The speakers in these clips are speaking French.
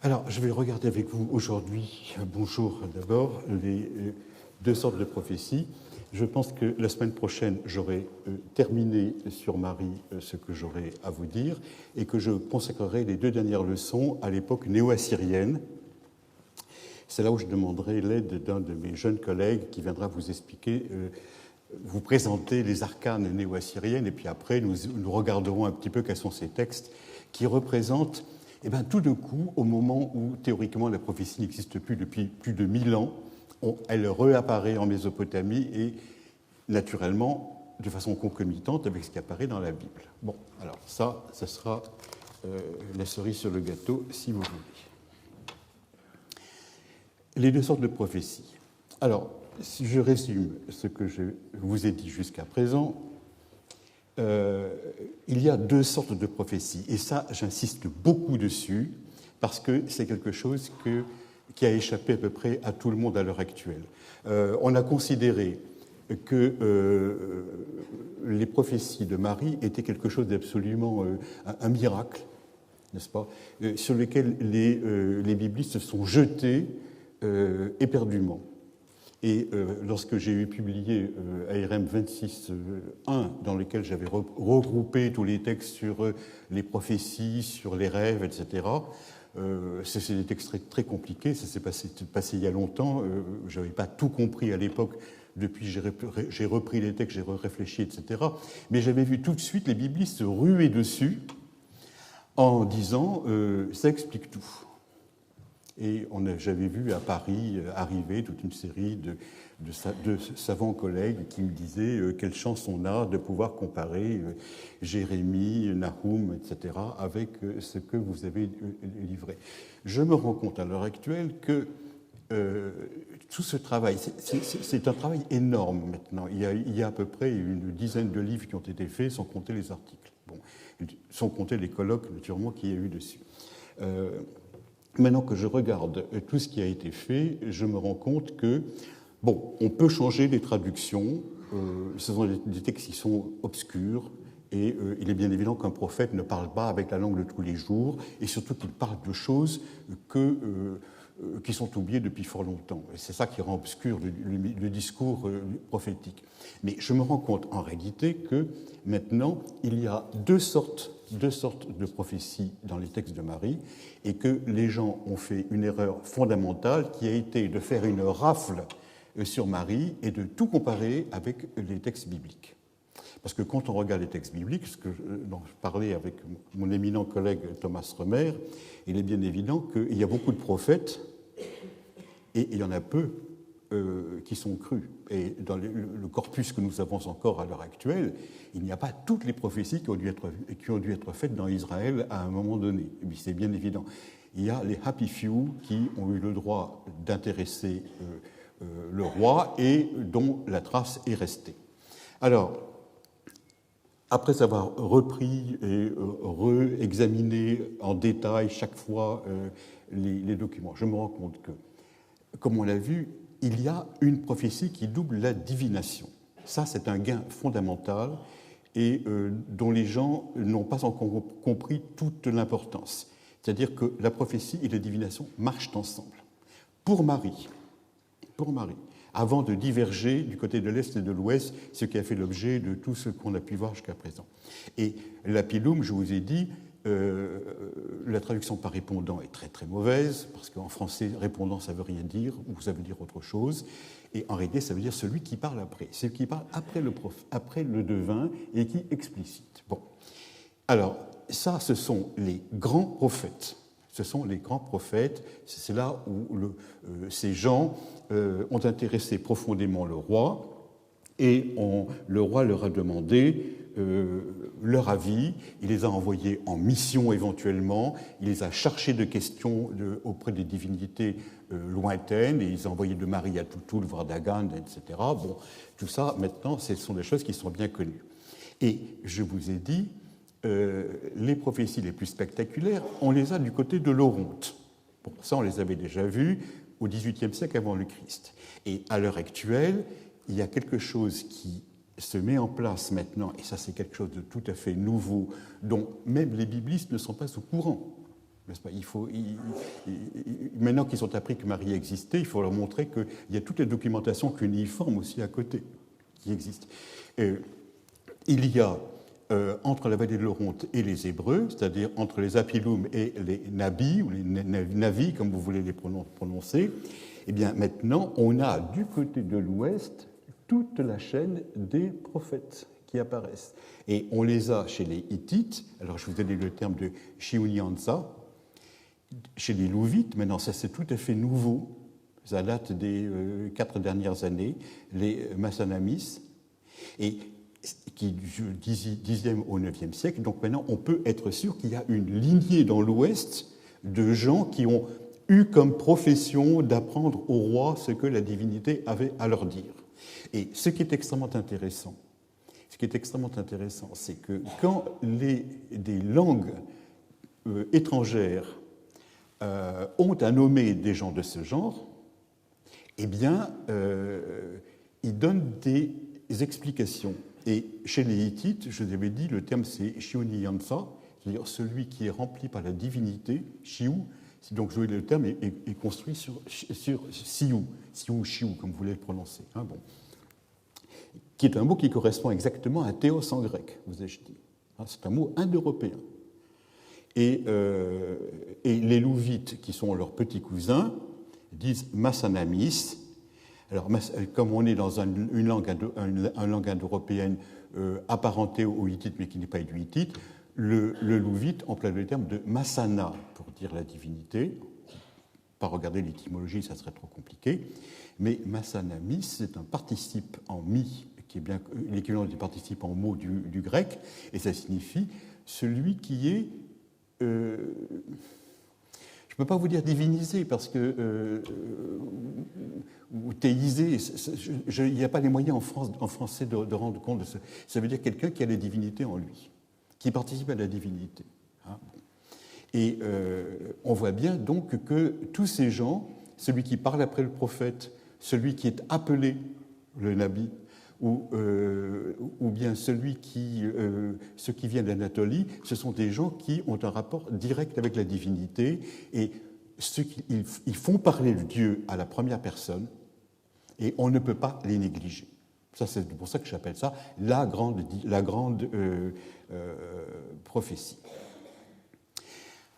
Alors, je vais regarder avec vous aujourd'hui, bonjour d'abord, les deux sortes de prophéties. Je pense que la semaine prochaine, j'aurai terminé sur Marie ce que j'aurai à vous dire et que je consacrerai les deux dernières leçons à l'époque néo-assyrienne. C'est là où je demanderai l'aide d'un de mes jeunes collègues qui viendra vous expliquer, vous présenter les arcanes néo-assyriennes, et puis après, nous regarderons un petit peu quels sont ces textes qui représentent, tout de coup, au moment où théoriquement la prophétie n'existe plus depuis plus de 1000 ans, elle réapparaît en Mésopotamie et naturellement de façon concomitante avec ce qui apparaît dans la Bible. Bon, alors ça sera la cerise sur le gâteau, si vous voulez. Les deux sortes de prophéties. Alors, si je résume ce que je vous ai dit jusqu'à présent, il y a deux sortes de prophéties, et ça, j'insiste beaucoup dessus, parce que c'est quelque chose qui a échappé à peu près à tout le monde à l'heure actuelle. On a considéré que les prophéties de Marie étaient quelque chose d'absolument un miracle, n'est-ce pas, sur lequel les biblistes se sont jetés éperdument. Et lorsque j'ai eu publié ARM 26.1, dans lequel j'avais regroupé tous les textes sur les prophéties, sur les rêves, etc., c'est des textes très, très compliqués, ça s'est passé il y a longtemps, je n'avais pas tout compris à l'époque, depuis j'ai repris les textes, j'ai réfléchi, etc., mais j'avais vu tout de suite les biblistes se ruer dessus en disant ça explique tout. Et j'avais vu à Paris arriver toute une série de savants collègues qui me disaient quelle chance on a de pouvoir comparer Jérémie, Nahum, etc., avec ce que vous avez livré. Je me rends compte à l'heure actuelle que tout ce travail, c'est un travail énorme maintenant. Il y a à peu près une dizaine de livres qui ont été faits, sans compter les articles. Bon, sans compter les colloques, naturellement, qu'il y a eu dessus. Maintenant que je regarde tout ce qui a été fait, je me rends compte que, on peut changer les traductions, ce sont des textes qui sont obscurs, et il est bien évident qu'un prophète ne parle pas avec la langue de tous les jours, et surtout qu'il parle de choses qui sont oubliées depuis fort longtemps. Et c'est ça qui rend obscur le discours prophétique. Mais je me rends compte en réalité que maintenant, il y a deux sortes de prophéties dans les textes de Marie, et que les gens ont fait une erreur fondamentale qui a été de faire une rafle sur Marie et de tout comparer avec les textes bibliques. Parce que quand on regarde les textes bibliques, dont je parlais avec mon éminent collègue Thomas Remer, il est bien évident qu'il y a beaucoup de prophètes et il y en a peu qui sont crus. Et dans le corpus que nous avons encore à l'heure actuelle, il n'y a pas toutes les prophéties qui ont dû être faites dans Israël à un moment donné. C'est bien évident. Il y a les happy few qui ont eu le droit d'intéresser le roi et dont la trace est restée. Alors, après avoir repris et réexaminé en détail chaque fois les documents, je me rends compte que, comme on l'a vu, il y a une prophétie qui double la divination. Ça, c'est un gain fondamental et dont les gens n'ont pas encore compris toute l'importance. C'est-à-dire que la prophétie et la divination marchent ensemble. Pour Marie, avant de diverger du côté de l'Est et de l'Ouest, ce qui a fait l'objet de tout ce qu'on a pu voir jusqu'à présent. Et l'apilum, je vous ai dit, la traduction par répondant est très très mauvaise, parce qu'en français, répondant, ça ne veut rien dire, ou ça veut dire autre chose, et en réalité, ça veut dire celui qui parle après, celui qui parle après le devin et qui explicite. Bon. Alors, ça, ce sont les grands prophètes. Ce sont les grands prophètes, c'est là où ces gens ont intéressé profondément le roi, et le roi leur a demandé leur avis, il les a envoyés en mission éventuellement, il les a chargés de questions auprès des divinités lointaines, et il les a envoyés de Marie à Toutoul, voire d'Agan, etc. Bon, tout ça, maintenant, ce sont des choses qui sont bien connues. Et je vous ai dit, les prophéties les plus spectaculaires, on les a du côté de l'Oronte. Bon, ça, on les avait déjà vues au XVIIIe siècle avant le Christ. Et à l'heure actuelle, il y a quelque chose qui se met en place maintenant, et ça c'est quelque chose de tout à fait nouveau, dont même les biblistes ne sont pas au courant. N'est-ce pas? Maintenant qu'ils ont appris que Marie existait, il faut leur montrer qu'il y a toute la documentation cuniforme aussi à côté qui existe. Il y a entre la vallée de l'Oronte et les Hébreux, c'est-à-dire entre les Apilum et les Nabis, ou les Navis, comme vous voulez les prononcer, eh bien maintenant, on a du côté de l'ouest toute la chaîne des prophètes qui apparaissent. Et on les a chez les Hittites, alors je vous ai dit le terme de Shiunyansa, chez les Louvites, maintenant ça c'est tout à fait nouveau, ça date des 4 dernières années, les Massanamis, et qui du 10e au 9e siècle. Donc maintenant, on peut être sûr qu'il y a une lignée dans l'Ouest de gens qui ont eu comme profession d'apprendre au roi ce que la divinité avait à leur dire. Et ce qui est extrêmement intéressant, c'est que quand des langues étrangères ont à nommer des gens de ce genre, eh bien, ils donnent des explications. Et chez les Hittites, je vous avais dit, le terme c'est Shiunyansa, c'est-à-dire celui qui est rempli par la divinité, Shiu. Donc le terme est construit sur Siu, Shiu, comme vous voulez le prononcer. Hein, bon. Qui est un mot qui correspond exactement à théos en grec, vous ai-je dit. C'est un mot indo-européen. Et les Louvites, qui sont leurs petits cousins, disent Massanamis. Alors, comme on est dans une langue indo-européenne apparentée au hittite, mais qui n'est pas du hittite, le louvite emploie le terme de Massana pour dire la divinité. Pas regarder l'étymologie, ça serait trop compliqué. Mais Massanamis, c'est un participe en mi, qui est bien l'équivalent du participe en mot du grec, et ça signifie celui qui est. Je ne peux pas vous dire divinisé, parce que. Ou théisé, il n'y a pas les moyens en français de rendre compte de ça. Ça veut dire quelqu'un qui a la divinité en lui, qui participe à la divinité. Hein. Et on voit bien donc que tous ces gens, celui qui parle après le prophète, celui qui est appelé le Nabi, ou bien ceux qui viennent d'Anatolie, ce sont des gens qui ont un rapport direct avec la divinité, et ils font parler le Dieu à la première personne, et on ne peut pas les négliger. Ça, c'est pour ça que j'appelle ça la grande prophétie.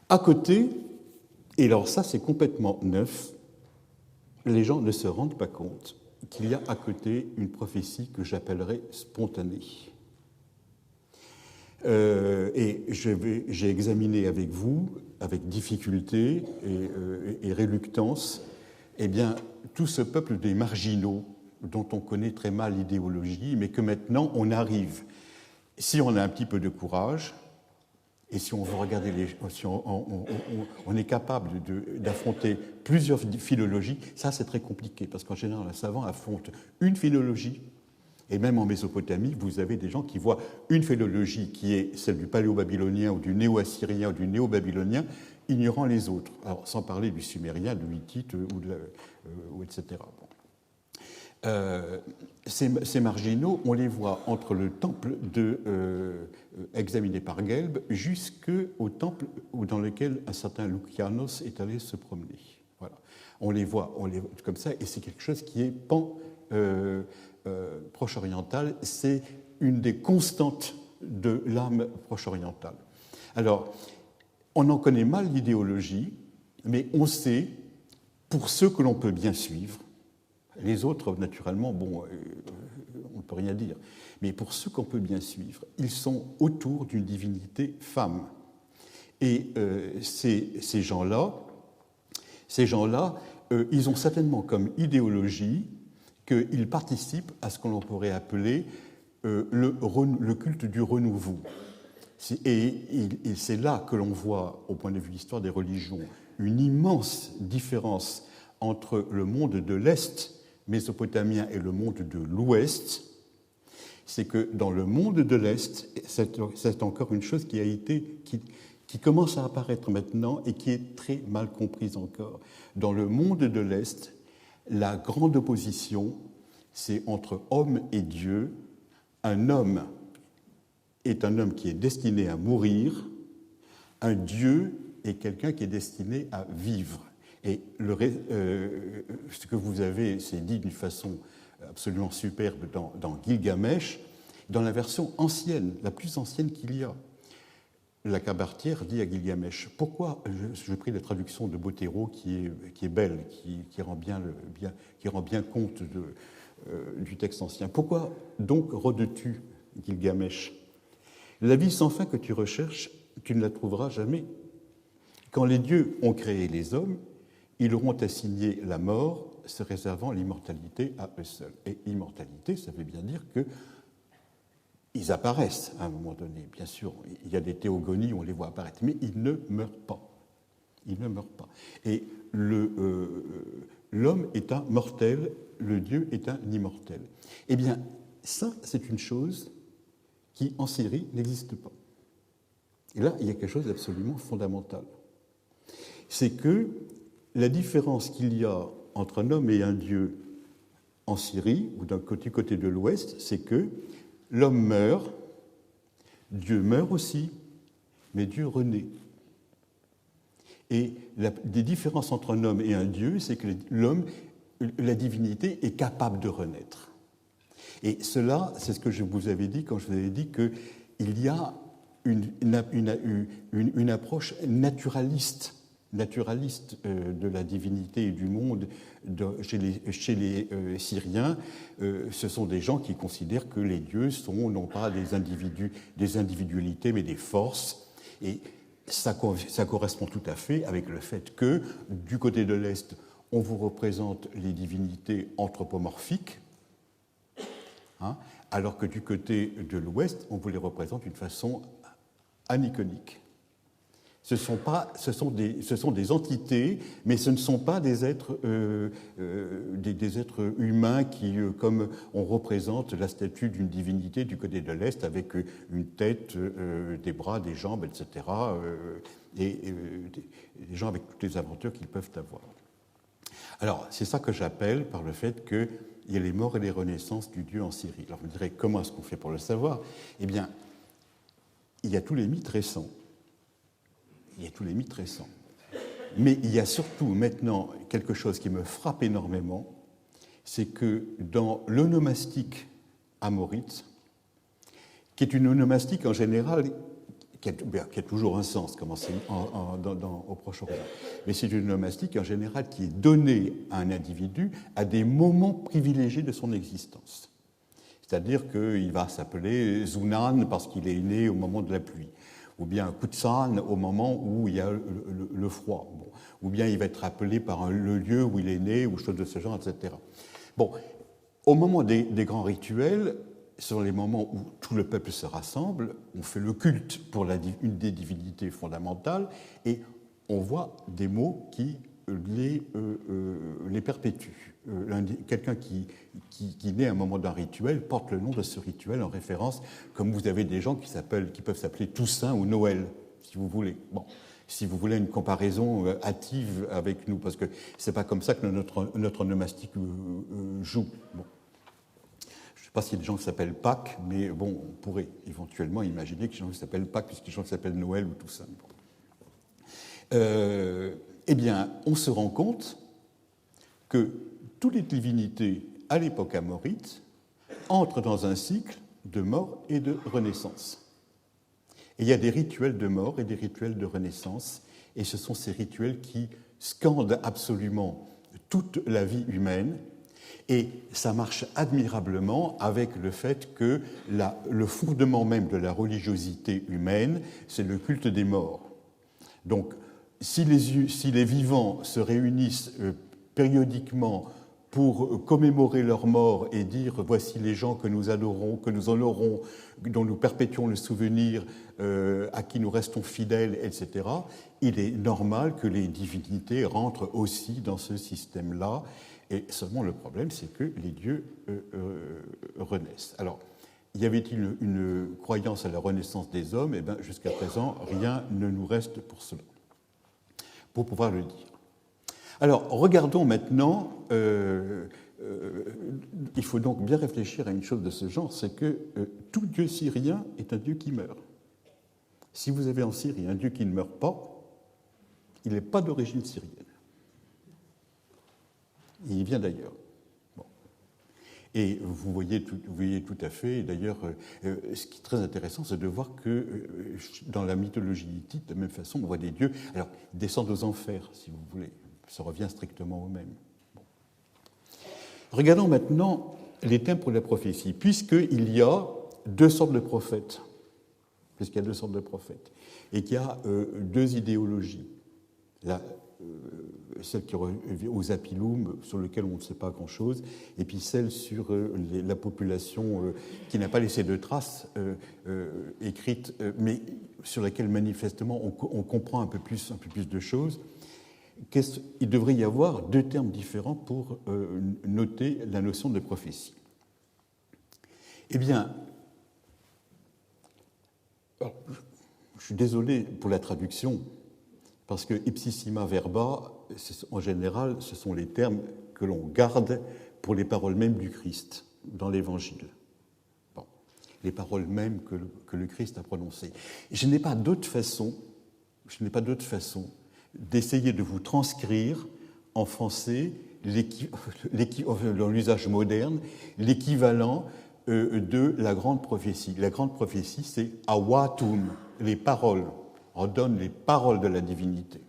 À côté, et alors ça c'est complètement neuf, les gens ne se rendent pas compte qu'il y a à côté une prophétie que j'appellerais spontanée. Et j'ai examiné avec vous, avec difficulté et réluctance, eh bien, tout ce peuple des marginaux dont on connaît très mal l'idéologie, mais que maintenant on arrive, si on a un petit peu de courage, et si on veut regarder si on est capable d'affronter plusieurs philologies, ça c'est très compliqué, parce qu'en général, un savant affronte une philologie, et même en Mésopotamie, vous avez des gens qui voient une philologie qui est celle du paléo-babylonien ou du néo-assyrien ou du néo-babylonien, ignorant les autres, alors, sans parler du sumérien, du hittite ou etc. Bon. Ces marginaux, on les voit entre le temple examiné par Gelb jusqu'au temple dans lequel un certain Loukianos est allé se promener. Voilà. On les voit comme ça, et c'est quelque chose qui est proche-oriental, c'est une des constantes de l'âme proche-orientale. Alors, on en connaît mal l'idéologie, mais on sait, pour ceux que l'on peut bien suivre, les autres, naturellement, bon, on ne peut rien dire, mais pour ceux qu'on peut bien suivre, ils sont autour d'une divinité femme. Et ces gens-là, ils ont certainement comme idéologie qu'ils participent à ce que l'on pourrait appeler le culte du renouveau. Et c'est là que l'on voit, au point de vue de l'histoire des religions, une immense différence entre le monde de l'Est mésopotamien et le monde de l'Ouest. C'est que dans le monde de l'Est, c'est encore une chose qui commence à apparaître maintenant et qui est très mal comprise encore. Dans le monde de l'Est, la grande opposition, c'est entre homme et Dieu. Un homme est un homme qui est destiné à mourir. Un Dieu est quelqu'un qui est destiné à vivre. Et ce que vous avez, c'est dit d'une façon absolument superbe dans Gilgamesh, dans la version ancienne, la plus ancienne qu'il y a. La cabaretière dit à Gilgamesh, pourquoi, je pris la traduction de Bottero qui est belle, qui rend bien compte du texte ancien, pourquoi donc rôdes-tu, Gilgamesh? La vie sans fin que tu recherches, tu ne la trouveras jamais. Quand les dieux ont créé les hommes, ils leur ont assigné la mort, se réservant l'immortalité à eux seuls. Et immortalité, ça veut bien dire qu'ils apparaissent à un moment donné. Bien sûr, il y a des théogonies où on les voit apparaître, mais ils ne meurent pas. Ils ne meurent pas. Et l'homme est un mortel, le Dieu est un immortel. Eh bien, ça, c'est une chose qui, en Syrie, n'existe pas. Et là, il y a quelque chose d'absolument fondamental. C'est que la différence qu'il y a entre un homme et un Dieu en Syrie, ou du côté de l'Ouest, c'est que l'homme meurt, Dieu meurt aussi, mais Dieu renaît. Et des différences entre un homme et un Dieu, c'est que l'homme, la divinité, est capable de renaître. Et cela, c'est ce que je vous avais dit quand je vous avais dit qu'il y a une approche naturaliste de la divinité et du monde chez les Syriens. Ce sont des gens qui considèrent que les dieux sont non pas des individualités, mais des forces. Et ça correspond tout à fait avec le fait que, du côté de l'Est, on vous représente les divinités anthropomorphiques, alors que du côté de l'Ouest, on vous les représente d'une façon aniconique. Ce sont des entités, mais ce ne sont pas des êtres humains qui, comme on représente la statue d'une divinité du côté de l'Est, avec une tête, des bras, des jambes, etc., et des gens avec toutes les aventures qu'ils peuvent avoir. Alors, c'est ça que j'appelle par le fait qu'il y a les morts et les renaissances du Dieu en Syrie. Alors, vous me direz, comment est-ce qu'on fait pour le savoir? Eh bien, il y a tous les mythes récents. Mais il y a surtout maintenant quelque chose qui me frappe énormément, c'est que dans l'onomastique amorite, qui est une onomastique en général, qui a toujours un sens, comme au Proche-Orient, mais c'est une onomastique en général qui est donnée à un individu à des moments privilégiés de son existence. C'est-à-dire qu'il va s'appeler Zunan parce qu'il est né au moment de la pluie, ou bien Kutsan au moment où il y a le froid, bon. Ou bien il va être appelé par le lieu où il est né, ou choses de ce genre, etc. Bon, au moment des grands rituels, ce sont les moments où tout le peuple se rassemble, on fait le culte pour une des divinités fondamentales, et on voit des mots qui les perpétuent. Quelqu'un qui naît à un moment d'un rituel porte le nom de ce rituel en référence, comme vous avez des gens qui peuvent s'appeler Toussaint ou Noël, si vous voulez. Bon, si vous voulez une comparaison hâtive avec nous, parce que c'est pas comme ça que notre onomastique joue. Bon. Je ne sais pas s'il y a des gens qui s'appellent Pâques, mais bon, on pourrait éventuellement imaginer qu'il y a des gens qui s'appellent Pâques, puisqu'il y a des gens qui s'appellent Noël ou Toussaint. Bon. Eh bien, on se rend compte que toutes les divinités à l'époque amorite entrent dans un cycle de mort et de renaissance. Et il y a des rituels de mort et des rituels de renaissance, et ce sont ces rituels qui scandent absolument toute la vie humaine, et ça marche admirablement avec le fait que le fondement même de la religiosité humaine, c'est le culte des morts. Donc, si les vivants se réunissent périodiquement pour commémorer leur mort et dire « voici les gens que nous adorons, que nous honorons, dont nous perpétuons le souvenir, à qui nous restons fidèles, etc. », il est normal que les divinités rentrent aussi dans ce système-là. Et seulement le problème, c'est que les dieux renaissent. Alors, y avait-il une croyance à la renaissance des hommes? Eh bien, jusqu'à présent, rien ne nous reste pour cela, pour pouvoir le dire. Alors, regardons maintenant, il faut donc bien réfléchir à une chose de ce genre, c'est que tout dieu syrien est un dieu qui meurt. Si vous avez en Syrie un dieu qui ne meurt pas, Il n'est pas d'origine syrienne. Il vient d'ailleurs. Bon. Et vous voyez tout à fait, d'ailleurs, ce qui est très intéressant, c'est de voir que dans la mythologie hittite, de la même façon, on voit des dieux, alors, ils descendent aux enfers, si vous voulez. Ça revient strictement au même. Bon. Regardons maintenant les thèmes pour la prophétie, puisqu'il y a deux sortes de prophètes, et qu'il y a deux idéologies. Celle qui revient aux apilum, sur lequel on ne sait pas grand-chose, et puis celle sur la population qui n'a pas laissé de traces écrites, mais sur laquelle manifestement on comprend un peu plus de choses. Il devrait y avoir deux termes différents pour noter la notion de prophétie. Eh bien, alors, je suis désolé pour la traduction, parce que ipsissima verba, en général, ce sont les termes que l'on garde pour les paroles mêmes du Christ dans l'Évangile. Bon, les paroles mêmes que le Christ a prononcées. Je n'ai pas d'autre façon d'essayer de vous transcrire en français, dans l'usage moderne, l'équivalent de la grande prophétie. La grande prophétie, c'est awatum, les paroles. On donne les paroles de la divinité.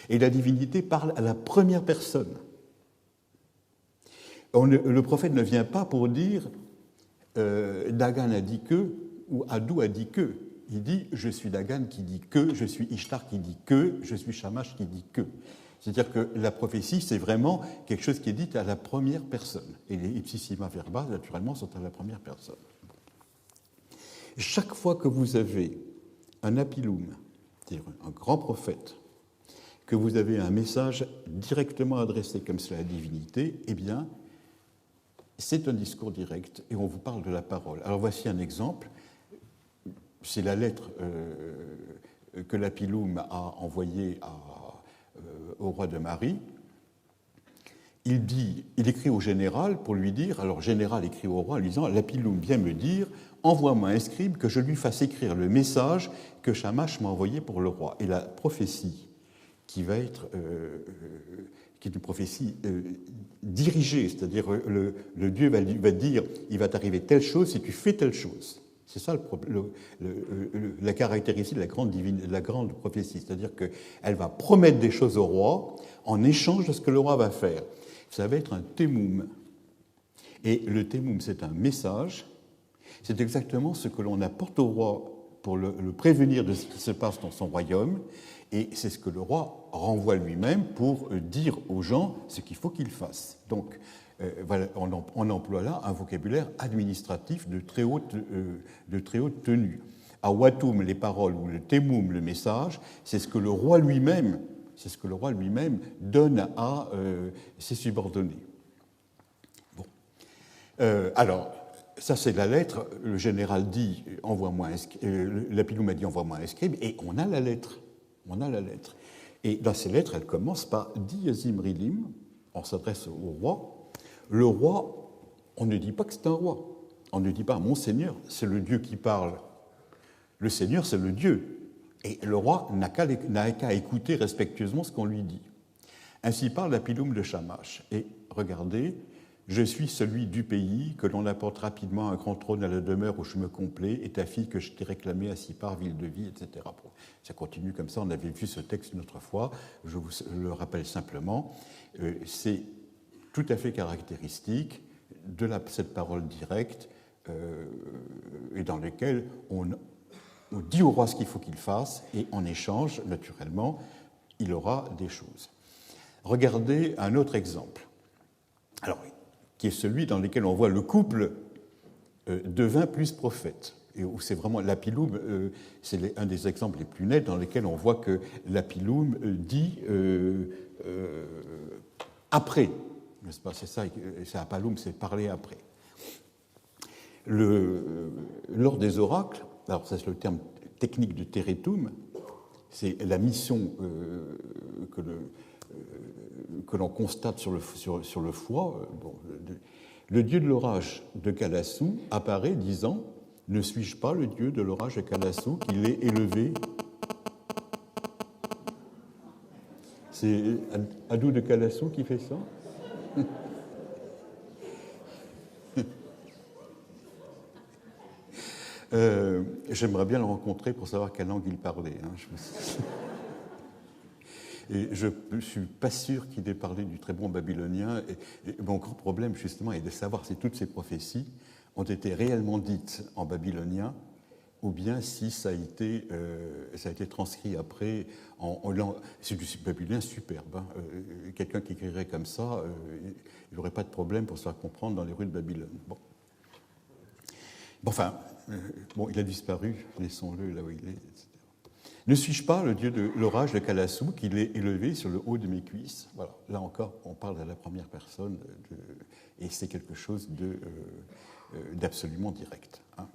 Et la divinité parle à la première personne. Le prophète ne vient pas pour dire Dagan a dit que, ou Adou a dit que. Il dit je suis Dagan qui dit que, je suis Ishtar qui dit que, je suis Shamash qui dit que. C'est-à-dire que la prophétie, c'est vraiment quelque chose qui est dit à la première personne. Et les ipsissima verba, naturellement, sont à la première personne. Chaque fois que vous avez un apilum, c'est-à-dire un grand prophète, que vous avez un message directement adressé comme cela à la divinité, eh bien, c'est un discours direct et on vous parle de la parole. Alors voici un exemple. C'est la lettre que l'apilum a envoyée au roi de Marie. Il écrit au général pour lui dire, alors le général écrit au roi en lui disant, l'apilum vient me dire, envoie-moi un scribe que je lui fasse écrire le message que Shamash m'a envoyé pour le roi. Et la prophétie qui va être, qui est une prophétie dirigée, c'est-à-dire le Dieu va dire, il va t'arriver telle chose si tu fais telle chose. C'est ça la caractéristique de la grande prophétie, c'est-à-dire qu'elle va promettre des choses au roi en échange de ce que le roi va faire. Ça va être un témoum. Et le témoum, c'est un message. C'est exactement ce que l'on apporte au roi pour le prévenir de ce qui se passe dans son royaume. Et c'est ce que le roi renvoie lui-même pour dire aux gens ce qu'il faut qu'ils fassent. Donc, voilà, on emploie là un vocabulaire administratif de très haute tenue. Awatum, les paroles, ou le témoum, le message, c'est ce que le roi lui-même donne à ses subordonnés. Bon. Alors, ça c'est la lettre. Le général dit l'apilum a dit envoie-moi un scribe, et on a la lettre. Et dans ces lettres, elle commence par Di Zimrilim, on s'adresse au roi. Le roi, on ne dit pas que c'est un roi. On ne dit pas mon Seigneur, c'est le Dieu qui parle. Le Seigneur, c'est le Dieu. Et le roi n'a qu'à écouter respectueusement ce qu'on lui dit. Ainsi parle l'apilum de Shamash. Et regardez, je suis celui du pays que l'on apporte rapidement un grand trône à la demeure où je me complais, et ta fille que je t'ai réclamée à Sipar, ville de vie, etc. Bon, ça continue comme ça, on avait vu ce texte une autre fois, je vous le rappelle simplement. C'est tout à fait caractéristique de cette parole directe et dans laquelle on dit au roi ce qu'il faut qu'il fasse, et en échange, naturellement, il aura des choses. Regardez un autre exemple, alors, qui est celui dans lequel on voit le couple devin plus prophète, et où c'est vraiment l'apilum, c'est un des exemples les plus nets dans lesquels on voit que l'apilum dit après, n'est-ce pas? C'est ça, c'est apalum, c'est parler après. Lors des oracles, alors ça c'est le terme technique de teretum, c'est la mission que l'on constate sur le foie. Bon, le dieu de l'orage de Calassou apparaît disant « Ne suis-je pas le dieu de l'orage de Calassou qui l'est élevé ?» C'est Adou de Calassou qui fait ça? J'aimerais bien le rencontrer pour savoir quelle langue il parlait. Et je ne suis pas sûr qu'il ait parlé du très bon babylonien. Et mon grand problème, justement, est de savoir si toutes ces prophéties ont été réellement dites en babylonien ou bien si ça a été transcrit après en langue. C'est du babylonien superbe. Hein. Quelqu'un qui écrirait comme ça, il n'aurait pas de problème pour se faire comprendre dans les rues de Babylone. Bon. Enfin, il a disparu, laissons-le là où il est, etc. Ne suis-je pas le dieu de l'orage de Calassou, qu'il est élevé sur le haut de mes cuisses? Voilà, là encore, on parle à la première personne, et c'est quelque chose d'absolument direct. Hein.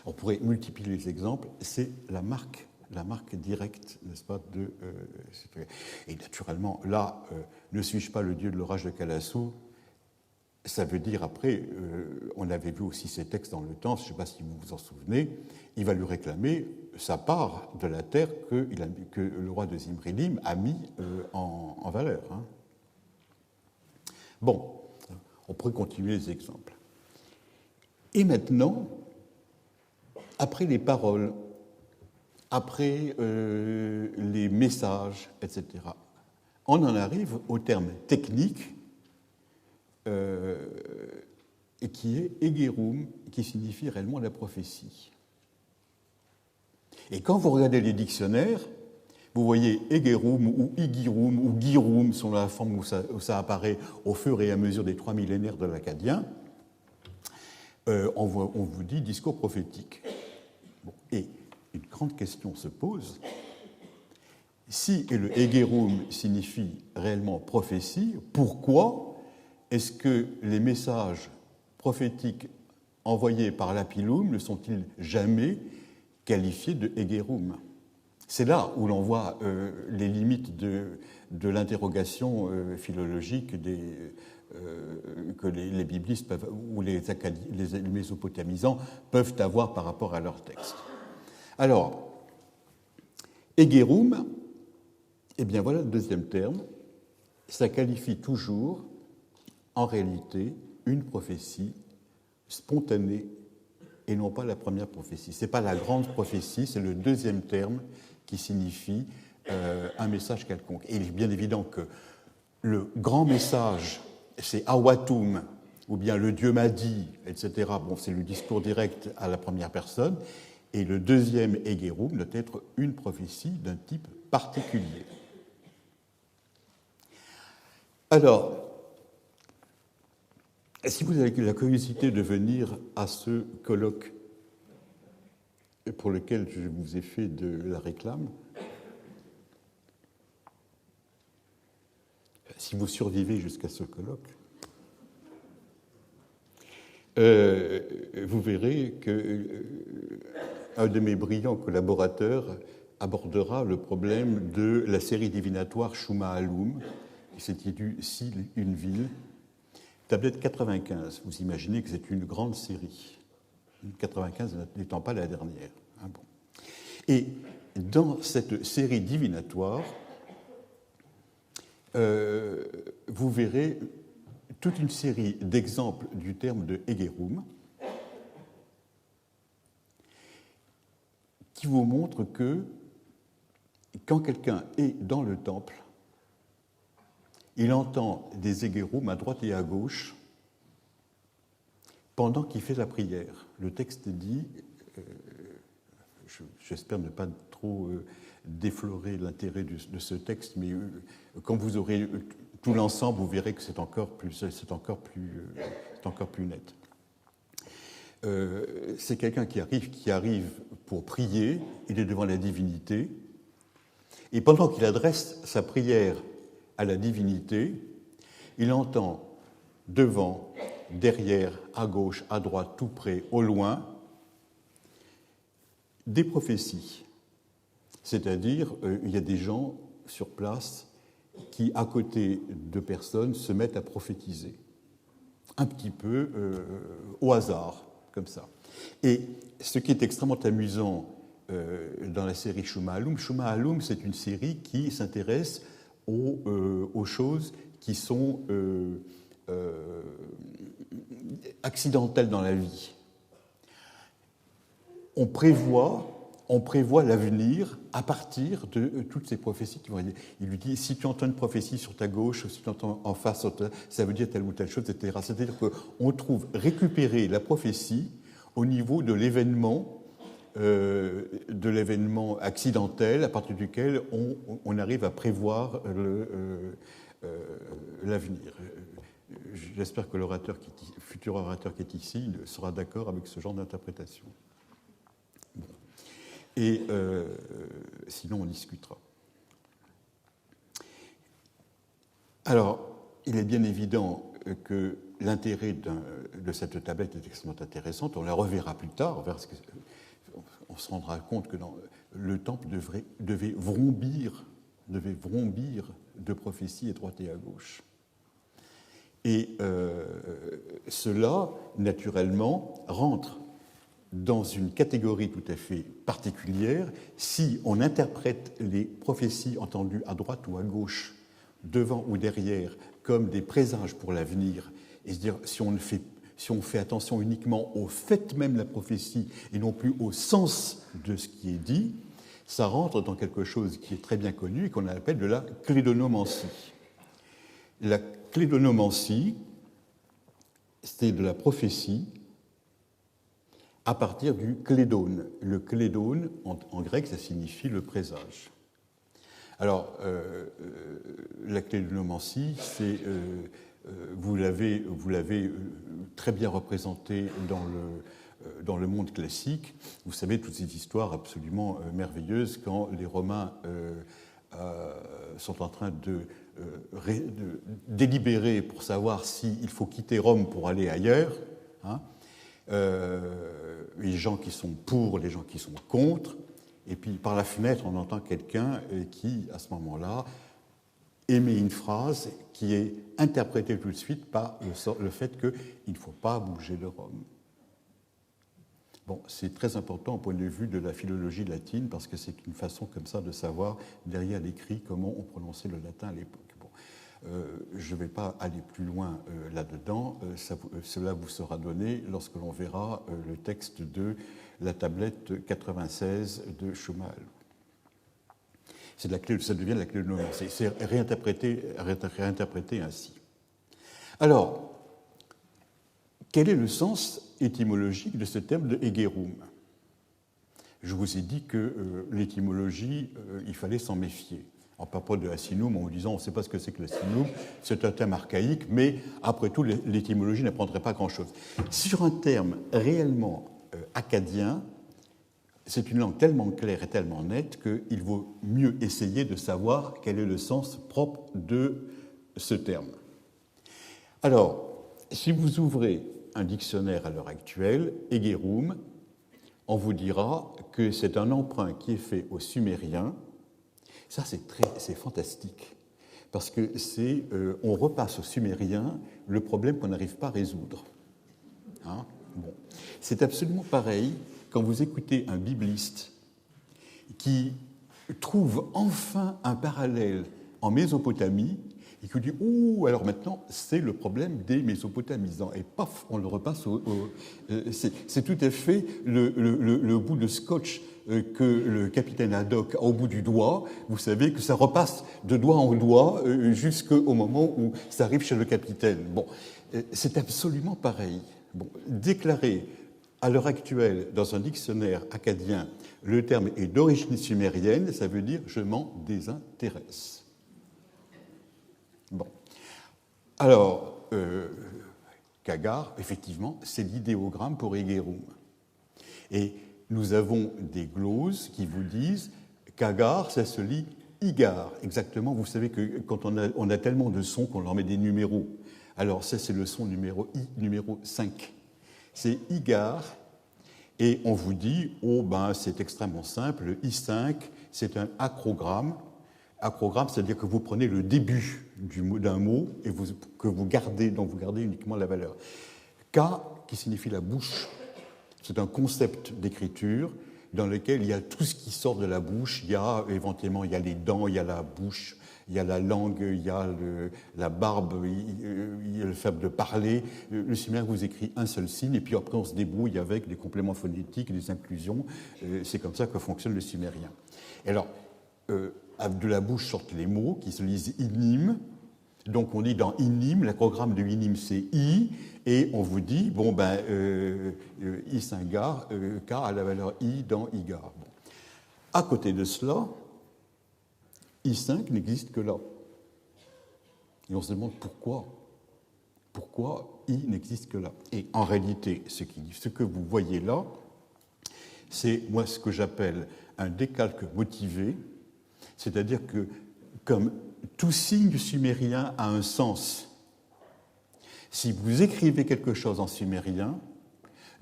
On pourrait multiplier les exemples, c'est la marque directe, n'est-ce pas, et naturellement, là, ne suis-je pas le dieu de l'orage de Calassou? Ça veut dire, après, on avait vu aussi ces textes dans le temps, je ne sais pas si vous vous en souvenez, il va lui réclamer sa part de la terre que le roi de Zimrilim a mis en valeur. Hein. Bon, on pourrait continuer les exemples. Et maintenant, après les paroles, après les messages, etc., on en arrive au terme technique et qui est Egerum, qui signifie réellement la prophétie. Et quand vous regardez les dictionnaires, vous voyez Egerum ou Igirum ou Girum, selon la forme où ça apparaît au fur et à mesure des 3 millénaires de l'acadien, on vous dit discours prophétique. Bon, et une grande question se pose. Si le Egerum signifie réellement prophétie, pourquoi est-ce que les messages prophétiques envoyés par l'Apilum ne sont-ils jamais qualifiés de Egerum? C'est là où l'on voit les limites de l'interrogation philologique que les biblistes peuvent, ou les mésopotamisants peuvent avoir par rapport à leur texte. Alors, Egerum, eh bien voilà le deuxième terme, ça qualifie toujours en réalité une prophétie spontanée et non pas la première prophétie. Ce n'est pas la grande prophétie, c'est le deuxième terme qui signifie un message quelconque. Et il est bien évident que le grand message, c'est Awatum, ou bien le Dieu m'a dit, etc. Bon, c'est le discours direct à la première personne. Et le deuxième Egerum doit être une prophétie d'un type particulier. Alors, si vous avez la curiosité de venir à ce colloque pour lequel je vous ai fait de la réclame, si vous survivez jusqu'à ce colloque, vous verrez qu'un de mes brillants collaborateurs abordera le problème de la série divinatoire Shuma Alum, qui s'intitule Si une ville. Tablette 95, vous imaginez que c'est une grande série, 95 n'étant pas la dernière. Hein, bon. Et dans cette série divinatoire, vous verrez toute une série d'exemples du terme de Egerum qui vous montrent que quand quelqu'un est dans le temple, il entend des Egerum à droite et à gauche pendant qu'il fait la prière. Le texte dit, j'espère ne pas trop déflorer l'intérêt de ce texte, mais quand vous aurez tout l'ensemble, vous verrez que c'est encore plus net. C'est quelqu'un qui arrive pour prier, il est devant la divinité, et pendant qu'il adresse sa prière à la divinité, il entend devant, derrière, à gauche, à droite, tout près, au loin, des prophéties. C'est-à-dire, il y a des gens sur place qui, à côté de personnes, se mettent à prophétiser. Un petit peu au hasard, comme ça. Et ce qui est extrêmement amusant dans la série Shuma Alum, c'est une série qui s'intéresse aux choses qui sont accidentelles dans la vie. On prévoit l'avenir à partir de toutes ces prophéties qui vont dire. Il lui dit, si tu entends une prophétie sur ta gauche, si tu entends en face, ça veut dire telle ou telle chose, etc. C'est-à-dire qu'on trouve récupérer la prophétie au niveau de l'événement accidentel à partir duquel on arrive à prévoir l'avenir. J'espère que futur orateur qui est ici sera d'accord avec ce genre d'interprétation. Bon. Et sinon, on discutera. Alors, il est bien évident que l'intérêt de cette tablette est extrêmement intéressante. On la reverra plus tard. On se rendra compte que le temple devait vrombir de prophéties à droite et à gauche. Et cela, naturellement, rentre dans une catégorie tout à fait particulière si on interprète les prophéties entendues à droite ou à gauche, devant ou derrière, comme des présages pour l'avenir. Et c'est-à-dire, si on fait attention uniquement au fait même de la prophétie et non plus au sens de ce qui est dit, ça rentre dans quelque chose qui est très bien connu et qu'on appelle de la clédonomancie. La clédonomancie, c'est de la prophétie à partir du clédone. Le clédone, en grec, ça signifie le présage. Alors, la clédonomancie, c'est, vous l'avez très bien représenté dans le monde classique. Vous savez, toutes ces histoires absolument merveilleuses quand les Romains sont en train de délibérer pour savoir s'il faut quitter Rome pour aller ailleurs. Hein, les gens qui sont pour, les gens qui sont contre, et puis par la fenêtre on entend quelqu'un qui, à ce moment-là, émet une phrase qui est interprétée tout de suite par le fait qu'il ne faut pas bouger de Rome. Bon, c'est très important au point de vue de la philologie latine, parce que c'est une façon comme ça de savoir, derrière l'écrit, comment on prononçait le latin à l'époque. Bon. Je ne vais pas aller plus loin là-dedans, cela vous sera donné lorsque l'on verra le texte de la tablette 96 de Schumann. Ça devient la clé de nomancie. C'est réinterprété ainsi. Alors, quel est le sens étymologique de ce terme de Egerum? Je vous ai dit que l'étymologie, il fallait s'en méfier. En parlant de Asinum, en vous disant on ne sait pas ce que c'est que l'Asinum, c'est un terme archaïque, mais après tout, l'étymologie n'apprendrait pas grand-chose. Sur un terme réellement akkadien, c'est une langue tellement claire et tellement nette qu'il vaut mieux essayer de savoir quel est le sens propre de ce terme. Alors, si vous ouvrez un dictionnaire à l'heure actuelle, Egerum, on vous dira que c'est un emprunt qui est fait aux Sumériens. Ça, c'est fantastique, parce que on repasse aux Sumériens le problème qu'on n'arrive pas à résoudre. Hein? Bon. C'est absolument pareil quand vous écoutez un bibliste qui trouve enfin un parallèle en Mésopotamie et qui dit « Ouh, alors maintenant, c'est le problème des Mésopotamisants ». Et paf, on le repasse c'est tout à fait le bout de scotch que le capitaine Haddock a au bout du doigt. Vous savez que ça repasse de doigt en doigt jusqu'au moment où ça arrive chez le capitaine. Bon, c'est absolument pareil. Bon, déclarer à l'heure actuelle, dans un dictionnaire akkadien, le terme est d'origine sumérienne, ça veut dire « je m'en désintéresse ». Bon. Alors, Kagar, effectivement, c'est l'idéogramme pour Egerum. Et nous avons des gloses qui vous disent Kagar, ça se lit Igar. Exactement, vous savez que quand on a tellement de sons qu'on leur met des numéros. Alors, ça, c'est le son numéro 5. C'est Igar, et on vous dit, oh ben c'est extrêmement simple, le I5, c'est un acrogramme. Acrogramme, c'est-à-dire que vous prenez le début d'un mot et dont vous gardez uniquement la valeur. K, qui signifie la bouche, c'est un concept d'écriture dans lequel il y a tout ce qui sort de la bouche. Éventuellement, il y a les dents, il y a la bouche, il y a la langue, il y a la barbe, il y a le fait de parler. Le sumérien vous écrit un seul signe, et puis après on se débrouille avec des compléments phonétiques, des inclusions. C'est comme ça que fonctionne le sumérien. Et alors, de la bouche sortent les mots qui se lisent inim. Donc on dit dans inim, l'acrogramme de inim c'est I, et on vous dit, bon ben, I singar, K a la valeur I dans Igar. Bon. À côté de cela, I5 n'existe que là. Et on se demande pourquoi. Pourquoi I n'existe que là. Et en réalité, ce que vous voyez là, c'est moi ce que j'appelle un décalque motivé, c'est-à-dire que comme tout signe sumérien a un sens, si vous écrivez quelque chose en sumérien,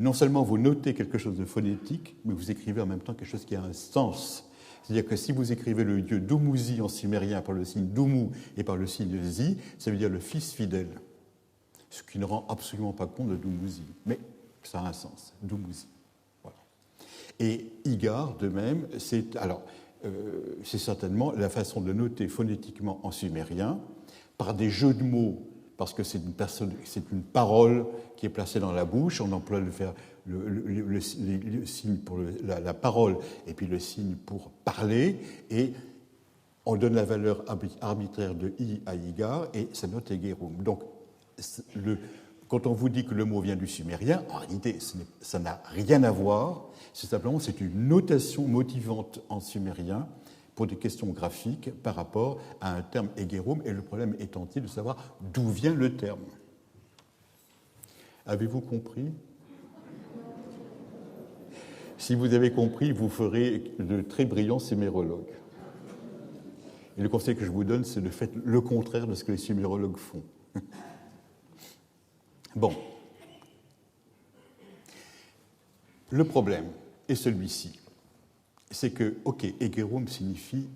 non seulement vous notez quelque chose de phonétique, mais vous écrivez en même temps quelque chose qui a un sens. C'est-à-dire que si vous écrivez le dieu Dumuzi en sumérien par le signe Dumu et par le signe Zi, ça veut dire le fils fidèle. Ce qui ne rend absolument pas compte de Dumuzi. Mais ça a un sens, Dumuzi. Voilà. Et Igar, de même, c'est certainement la façon de noter phonétiquement en sumérien, par des jeux de mots, parce que c'est une parole qui est placée dans la bouche, on emploie le signe pour la parole et puis le signe pour parler, et on donne la valeur arbitraire de I à Igar, et ça note Egerum. Donc, quand on vous dit que le mot vient du sumérien, en réalité, ça n'a rien à voir, c'est une notation motivante en sumérien pour des questions graphiques par rapport à un terme Egerum, et le problème est entier de savoir d'où vient le terme. Avez-vous compris ? Si vous avez compris, vous ferez de très brillants sumérologues. Et le conseil que je vous donne, c'est de faire le contraire de ce que les sumérologues font. Bon. Le problème est celui-ci. C'est que, ok, Egerum signifie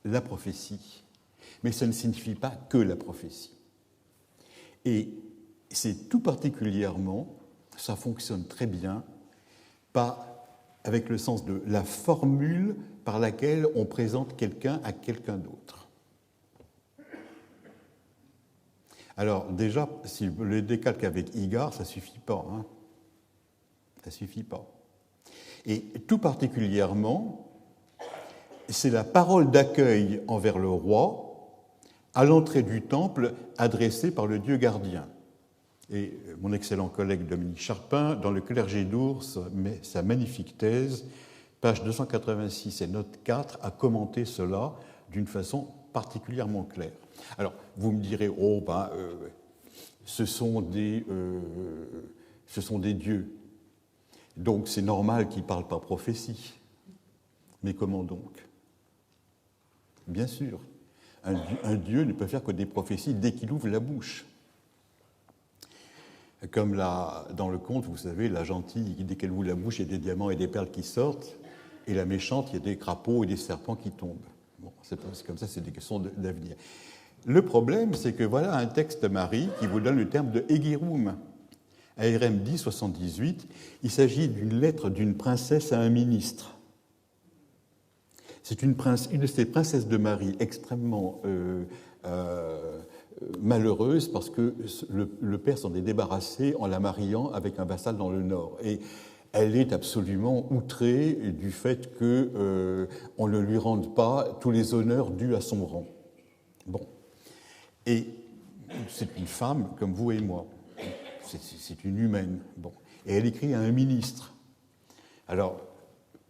la prophétie, mais ça ne signifie pas que la prophétie. Et c'est tout particulièrement, ça fonctionne très bien, avec le sens de la formule par laquelle on présente quelqu'un à quelqu'un d'autre. Alors déjà, si le décalque avec Igar, ça ne suffit pas. Hein. Ça ne suffit pas. Et tout particulièrement, c'est la parole d'accueil envers le roi à l'entrée du temple adressée par le dieu gardien. Et mon excellent collègue Dominique Charpin, dans le Clergé d'Ours, met sa magnifique thèse, page 286 et note 4, a commenté cela d'une façon particulièrement claire. Alors, vous me direz, ce sont des dieux. Donc c'est normal qu'ils ne parlent pas prophétie. Mais comment donc ? Bien sûr, un dieu ne peut faire que des prophéties dès qu'il ouvre la bouche. Comme dans le conte, vous savez, la gentille, dès qu'elle ouvre la bouche, il y a des diamants et des perles qui sortent, et la méchante, il y a des crapauds et des serpents qui tombent. Bon, c'est comme ça, c'est des questions d'avenir. Le problème, c'est que voilà un texte Marie qui vous donne le terme de Egerum. ARM 1078, il s'agit d'une lettre d'une princesse à un ministre. C'est une de ces princesses de Marie extrêmement malheureuse parce que le père s'en est débarrassé en la mariant avec un vassal dans le nord. Et elle est absolument outrée du fait qu'on ne lui rende pas tous les honneurs dus à son rang. Bon. Et c'est une femme comme vous et moi. C'est une humaine. Bon. Et elle écrit à un ministre. Alors,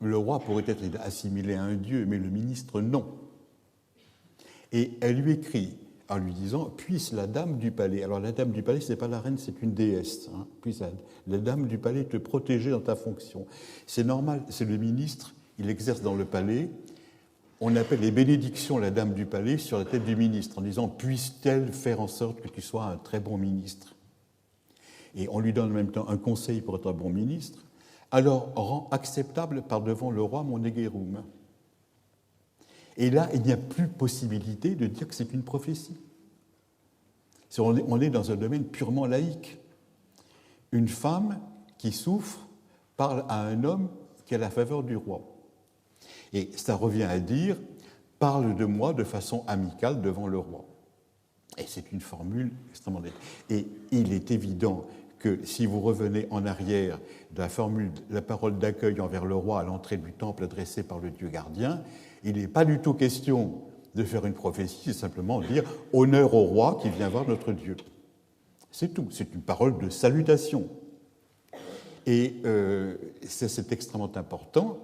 le roi pourrait être assimilé à un dieu, mais le ministre, non. Et elle lui écrit en lui disant « Puisse la dame du palais ». Alors, la dame du palais, ce n'est pas la reine, c'est une déesse. Hein. Puisse la dame du palais te protéger dans ta fonction. C'est normal, c'est le ministre, il exerce dans le palais. On appelle les bénédictions la dame du palais sur la tête du ministre en disant « Puisse-t-elle faire en sorte que tu sois un très bon ministre ?» Et on lui donne en même temps un conseil pour être un bon ministre, alors rend acceptable par devant le roi mon Egerum. Et là, il n'y a plus possibilité de dire que c'est une prophétie. On est dans un domaine purement laïque. Une femme qui souffre parle à un homme qui est à la faveur du roi. Et ça revient à dire « parle de moi de façon amicale devant le roi ». Et c'est une formule extrêmement nette. Et il est évident que si vous revenez en arrière de la formule, la parole d'accueil envers le roi à l'entrée du temple adressée par le Dieu gardien, il n'est pas du tout question de faire une prophétie, c'est simplement dire « honneur au roi qui vient voir notre Dieu ». C'est tout, c'est une parole de salutation. Et c'est extrêmement important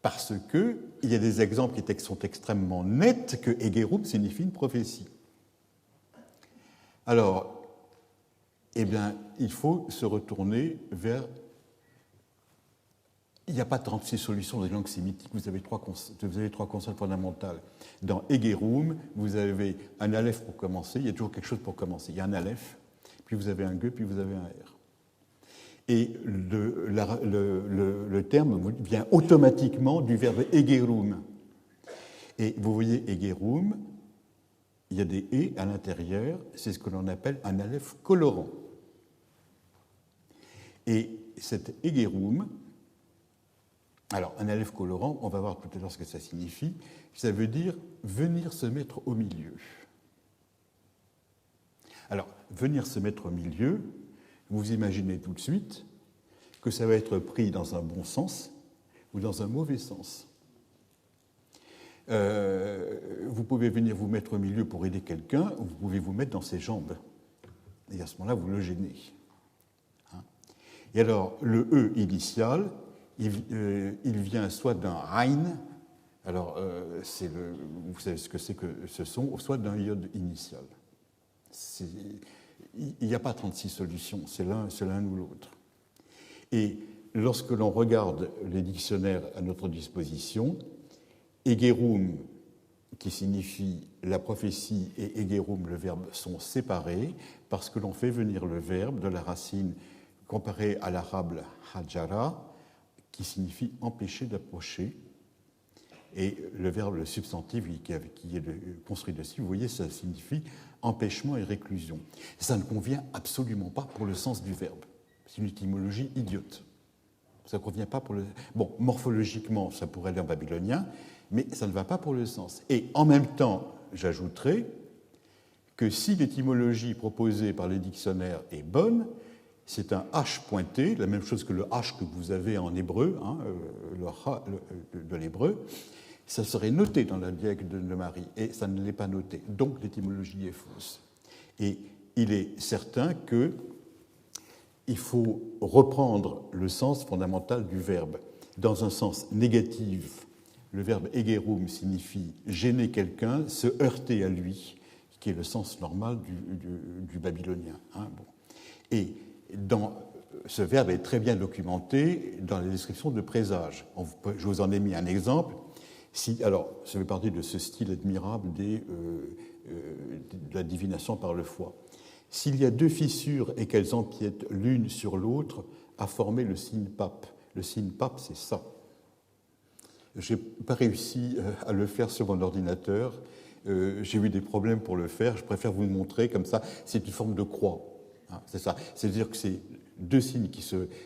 parce qu'il y a des exemples qui sont extrêmement nets que Egerum signifie une prophétie. Alors, eh bien, il faut se retourner vers... Il n'y a pas 36 solutions dans les langues sémitiques, vous avez trois consonnes fondamentales. Dans Egerum, vous avez un aleph pour commencer, il y a toujours quelque chose pour commencer. Il y a un aleph, puis vous avez un ge, puis vous avez un r. Et le terme vient automatiquement du verbe Egerum. Et vous voyez Egerum, il y a des « et » à l'intérieur, c'est ce que l'on appelle un aleph colorant. Et cet Egerum, alors un aleph colorant, on va voir tout à l'heure ce que ça signifie, ça veut dire venir se mettre au milieu. Alors, venir se mettre au milieu, vous imaginez tout de suite que ça va être pris dans un bon sens ou dans un mauvais sens. Vous pouvez venir vous mettre au milieu pour aider quelqu'un, ou vous pouvez vous mettre dans ses jambes. Et à ce moment-là, vous le gênez. Hein? Et alors, le E initial, il vient soit d'un Ein, alors vous savez ce que c'est que ce son, soit d'un iode initial. Il n'y a pas 36 solutions, c'est l'un ou l'autre. Et lorsque l'on regarde les dictionnaires à notre disposition, Egerum, qui signifie la prophétie, et Egerum, le verbe, sont séparés parce que l'on fait venir le verbe de la racine comparée à l'arabe hajara, qui signifie empêcher d'approcher, et le verbe, le substantif qui est construit dessus, vous voyez, ça signifie empêchement et réclusion. Ça ne convient absolument pas pour le sens du verbe. C'est une étymologie idiote. Ça ne convient pas pour le... Bon, morphologiquement, ça pourrait aller en babylonien, mais ça ne va pas pour le sens. Et en même temps, j'ajouterai que si l'étymologie proposée par les dictionnaires est bonne, c'est un H pointé, la même chose que le H que vous avez en hébreu, hein, le H de l'hébreu, ça serait noté dans la diacre de Marie, et ça ne l'est pas noté. Donc l'étymologie est fausse. Et il est certain qu'il faut reprendre le sens fondamental du verbe. Dans un sens négatif, le verbe Egerum signifie gêner quelqu'un, se heurter à lui, qui est le sens normal du babylonien. Hein, bon. Et ce verbe est très bien documenté dans les descriptions de présages. Je vous en ai mis un exemple. Alors, ça fait partie de ce style admirable de la divination par le foie. S'il y a deux fissures et qu'elles empiètent l'une sur l'autre, à former le signe pape. Le signe pape, c'est ça. Je n'ai pas réussi à le faire sur mon ordinateur. J'ai eu des problèmes pour le faire. Je préfère vous le montrer comme ça. C'est une forme de croix. Hein, c'est ça. C'est-à-dire que c'est deux signes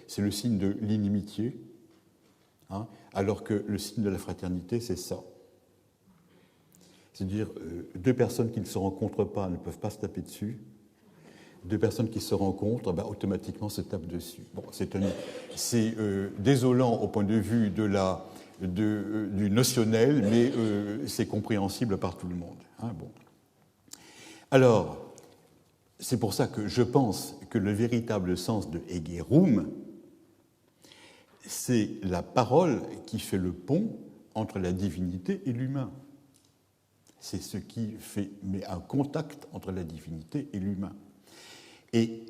c'est le signe de l'inimitié, hein, alors que le signe de la fraternité, c'est ça. C'est-à-dire deux personnes qui ne se rencontrent pas ne peuvent pas se taper dessus. Deux personnes qui se rencontrent, automatiquement se tapent dessus. Bon, c'est désolant au point de vue du notionnel, mais c'est compréhensible par tout le monde. Hein, bon. Alors, c'est pour ça que je pense que le véritable sens de Egerum, c'est la parole qui fait le pont entre la divinité et l'humain. C'est ce qui met un contact entre la divinité et l'humain. Et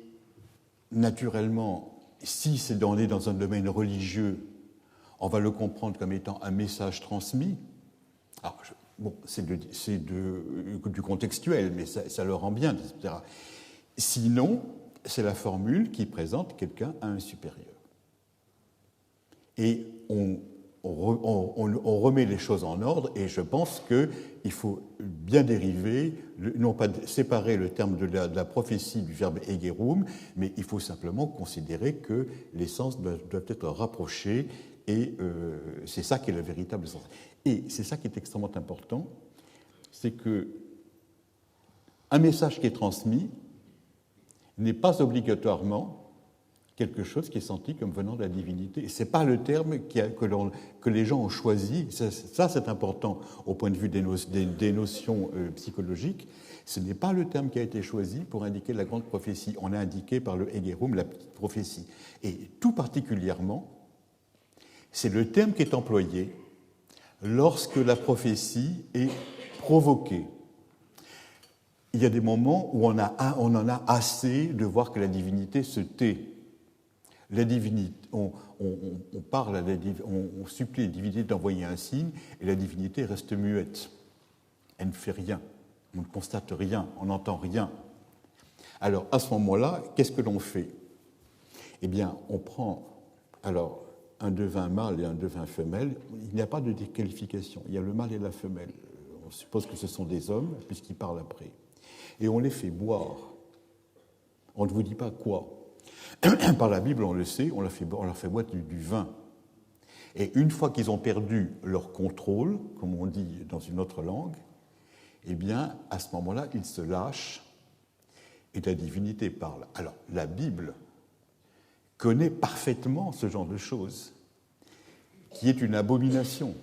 naturellement, si on est dans un domaine religieux, on va le comprendre comme étant un message transmis. Alors, c'est du contextuel, mais ça le rend bien, etc. Sinon, c'est la formule qui présente quelqu'un à un supérieur. Et on remet les choses en ordre, et je pense qu'il faut bien dériver, non pas séparer le terme de la prophétie du verbe Egerum, mais il faut simplement considérer que les sens doivent être rapprochés, et c'est ça qui est le véritable sens. Et c'est ça qui est extrêmement important, c'est que un message qui est transmis n'est pas obligatoirement quelque chose qui est senti comme venant de la divinité. Ce n'est pas le terme que les gens ont choisi. Ça, c'est important au point de vue des notions psychologiques. Ce n'est pas le terme qui a été choisi pour indiquer la grande prophétie. On a indiqué par le Hegerum la petite prophétie. Et tout particulièrement, c'est le terme qui est employé lorsque la prophétie est provoquée. Il y a des moments où on en a assez de voir que la divinité se tait. La divinité, on supplie la divinité d'envoyer un signe et la divinité reste muette. Elle ne fait rien, on ne constate rien, on n'entend rien. Alors à ce moment-là, qu'est-ce que l'on fait? Eh bien, on prend alors un devin mâle et un devin femelle. Il n'y a pas de déqualification, il y a le mâle et la femelle. On suppose que ce sont des hommes, puisqu'ils parlent après. Et on les fait boire. On ne vous dit pas quoi. Par la Bible, on le sait, on leur fait boire du vin. Et une fois qu'ils ont perdu leur contrôle, comme on dit dans une autre langue, eh bien, à ce moment-là, ils se lâchent et la divinité parle. Alors, la Bible connaît parfaitement ce genre de choses, qui est une abomination.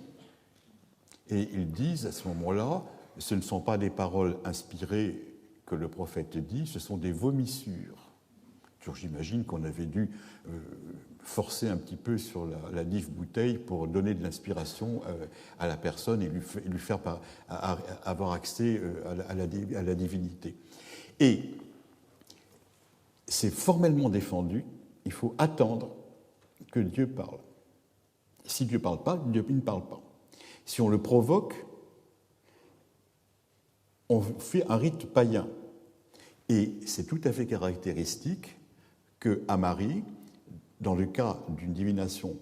Et ils disent à ce moment-là, ce ne sont pas des paroles inspirées que le prophète dit, ce sont des vomissures. J'imagine qu'on avait dû forcer un petit peu sur la dive bouteille pour donner de l'inspiration à la personne et lui faire avoir accès à la divinité. Et c'est formellement défendu, il faut attendre que Dieu parle. Si Dieu ne parle pas, Dieu ne parle pas. Si on le provoque, on fait un rite païen. Et c'est tout à fait caractéristique qu'à Marie, dans le cas d'une divination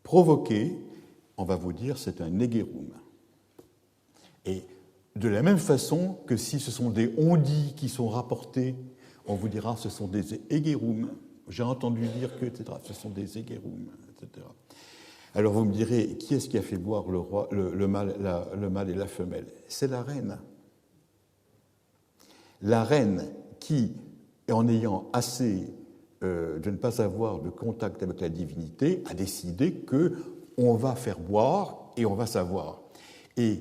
provoquée, on va vous dire c'est un Hegerum. Et de la même façon que si ce sont des on-dit qui sont rapportés, on vous dira ce sont des Hegerum. J'ai entendu dire que, etc. Ce sont des Hegerum, etc. Alors vous me direz, qui est-ce qui a fait boire le mâle et la femelle? C'est la reine. La reine qui, en ayant assez de ne pas avoir de contact avec la divinité, a décidé qu'on va faire boire et on va savoir. Et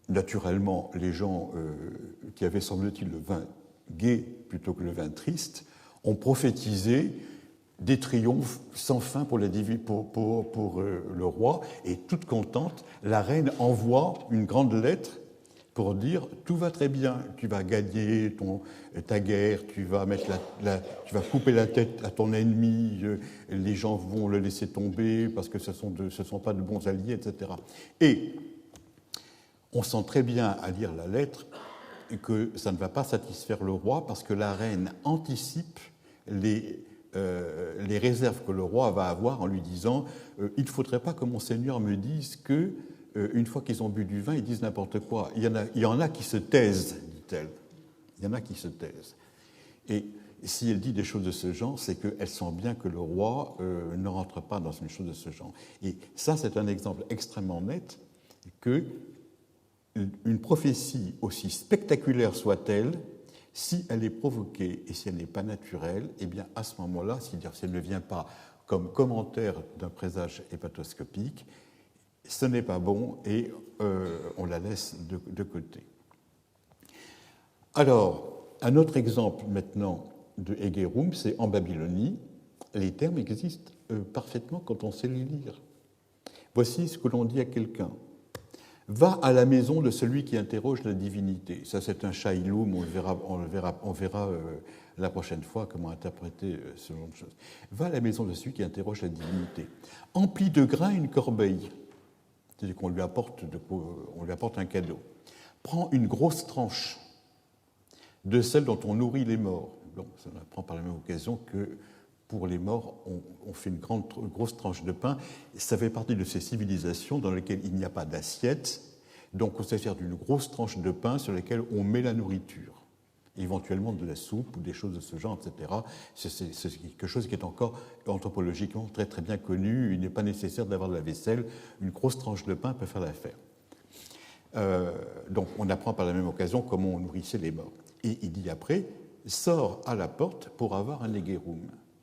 naturellement, les gens qui avaient, semble-t-il, le vin gai plutôt que le vin triste, ont prophétisé des triomphes sans fin pour le roi, et toute contente, la reine envoie une grande lettre pour dire tout va très bien, tu vas gagner ta guerre, tu vas couper la tête à ton ennemi, les gens vont le laisser tomber parce que ce ne sont pas de bons alliés, etc. Et on sent très bien à lire la lettre que ça ne va pas satisfaire le roi parce que la reine anticipe les réserves que le roi va avoir en lui disant il ne faudrait pas que mon seigneur me dise que une fois qu'ils ont bu du vin, ils disent n'importe quoi. Il y en a qui se taisent, dit-elle. Il y en a qui se taisent. Et si elle dit des choses de ce genre, c'est qu'elle sent bien que le roi ne rentre pas dans une chose de ce genre. Et ça, c'est un exemple extrêmement net que une prophétie, aussi spectaculaire soit-elle, si elle est provoquée et si elle n'est pas naturelle, eh bien à ce moment-là, si elle ne vient pas comme commentaire d'un présage hépatoscopique, ce n'est pas bon et on la laisse de côté. Alors, un autre exemple maintenant de Hegerum, c'est en Babylonie. Les termes existent parfaitement quand on sait les lire. Voici ce que l'on dit à quelqu'un. Va à la maison de celui qui interroge la divinité. Ça, c'est un shailum, on verra la prochaine fois comment interpréter ce genre de choses. Va à la maison de celui qui interroge la divinité. Emplis de grains une corbeille. C'est-à-dire qu'on lui apporte un cadeau. Prends une grosse tranche de celle dont on nourrit les morts. Bon, ça apprend par la même occasion que pour les morts, on fait une grosse tranche de pain. Ça fait partie de ces civilisations dans lesquelles il n'y a pas d'assiette, donc on se sert d'une grosse tranche de pain sur laquelle on met la nourriture. éventuellement de la soupe ou des choses de ce genre, etc. C'est quelque chose qui est encore anthropologiquement très très bien connu. Il n'est pas nécessaire d'avoir de la vaisselle. Une grosse tranche de pain peut faire l'affaire. Donc on apprend par la même occasion comment on nourrissait les morts. Et il dit après, sort à la porte pour avoir un egerum.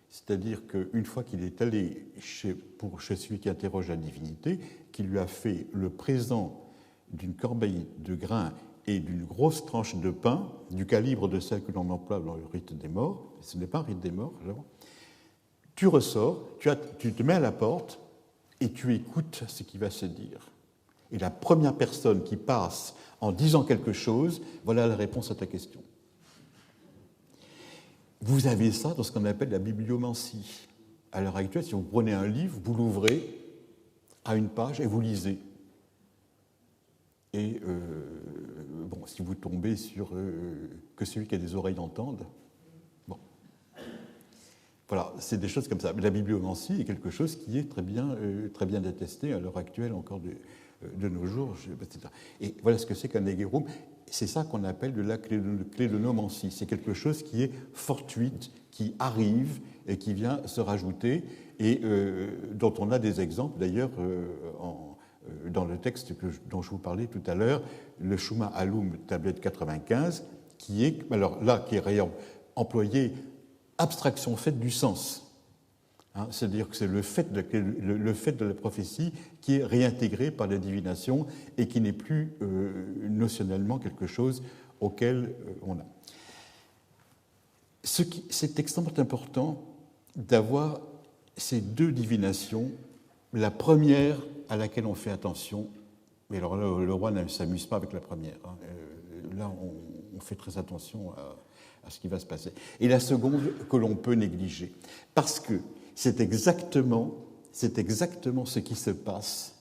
C'est-à-dire qu'une fois qu'il est allé chez celui qui interroge la divinité, qui lui a fait le présent d'une corbeille de grains et d'une grosse tranche de pain, du calibre de celle que l'on emploie dans le rite des morts, ce n'est pas un rite des morts, alors, tu ressors, tu te mets à la porte et tu écoutes ce qui va se dire. Et la première personne qui passe en disant quelque chose, voilà la réponse à ta question. Vous avez ça dans ce qu'on appelle la bibliomancie. À l'heure actuelle, si vous prenez un livre, vous l'ouvrez à une page et vous lisez. Et bon, si vous tombez sur que celui qui a des oreilles entende, bon. Voilà, c'est des choses comme ça. Mais la bibliomancie est quelque chose qui est très bien attesté à l'heure actuelle encore de nos jours, etc. Et voilà ce que c'est qu'un egerum. C'est ça qu'on appelle de la clédonomancie. C'est quelque chose qui est fortuite, qui arrive et qui vient se rajouter, et dont on a des exemples d'ailleurs dans le texte dont je vous parlais tout à l'heure, le Shuma Alum, tablette 95, qui est employé abstraction faite du sens. Hein, c'est-à-dire que c'est le fait de la prophétie qui est réintégré par la divination et qui n'est plus notionnellement quelque chose auquel on a. C'est extrêmement important d'avoir ces deux divinations. La première à laquelle on fait attention, mais alors là, le roi ne s'amuse pas avec la première. Hein. Là, on fait très attention à ce qui va se passer. Et la seconde que l'on peut négliger, parce que c'est exactement ce qui se passe